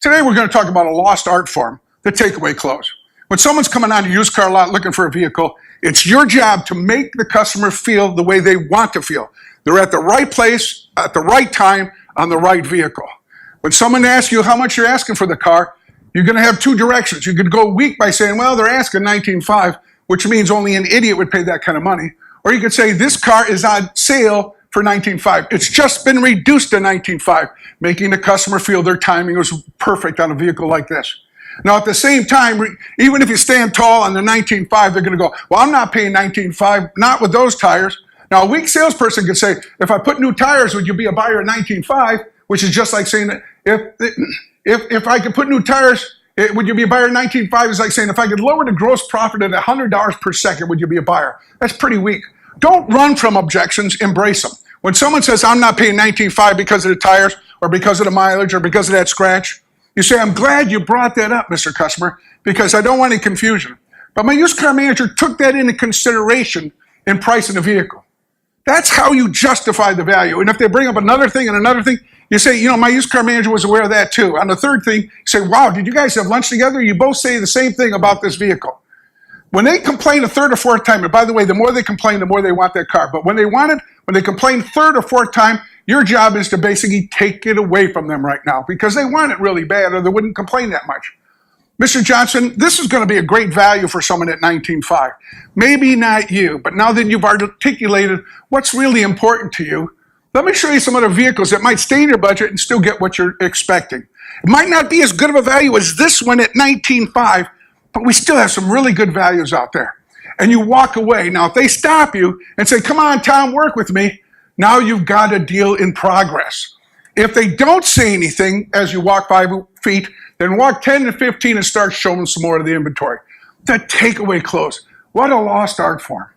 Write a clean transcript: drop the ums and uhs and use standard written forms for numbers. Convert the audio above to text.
Today we're going to talk about a lost art form, the takeaway close. When someone's coming on a used car lot looking for a vehicle, it's your job to make the customer feel the way they want to feel. They're at the right place, at the right time, on the right vehicle. When someone asks you how much you're asking for the car, you're going to have two directions. You could go weak by saying, well, they're asking $19,500, which means only an idiot would pay that kind of money. Or you could say, this car is on sale for $19,500. It's just been reduced to $19,500, making the customer feel their timing was perfect on a vehicle like this. Now, at the same time, even if you stand tall on the $19,500, they're going to go, well, I'm not paying $19,500, not with those tires. Now, a weak salesperson could say, if I put new tires, would you be a buyer at $19,500? Which is just like saying that if I could put new tires, would you be a buyer at $19,500? It's like saying, if I could lower the gross profit at $100 per second, would you be a buyer? That's pretty weak. Don't run from objections, embrace them. When someone says, I'm not paying $19,500 because of the tires, or because of the mileage, or because of that scratch, you say, I'm glad you brought that up, Mr. Customer, because I don't want any confusion. But my used car manager took that into consideration in pricing the vehicle. That's how you justify the value. And if they bring up another thing and another thing, you say, my used car manager was aware of that too. On the third thing, you say, wow, did you guys have lunch together? You both say the same thing about this vehicle. When they complain a third or fourth time, and by the way, the more they complain, the more they want that car. But when they complain third or fourth time, your job is to basically take it away from them right now because they want it really bad or they wouldn't complain that much. Mr. Johnson, this is going to be a great value for someone at $19,500. Maybe not you, but now that you've articulated what's really important to you, let me show you some other vehicles that might stay in your budget and still get what you're expecting. It might not be as good of a value as this one at $19,500, but we still have some really good values out there. And you walk away. Now, if they stop you and say, come on, Tom, work with me, now you've got a deal in progress. If they don't say anything as you walk 5 feet, then walk 10 to 15 and start showing some more of the inventory. The takeaway close. What a lost art form.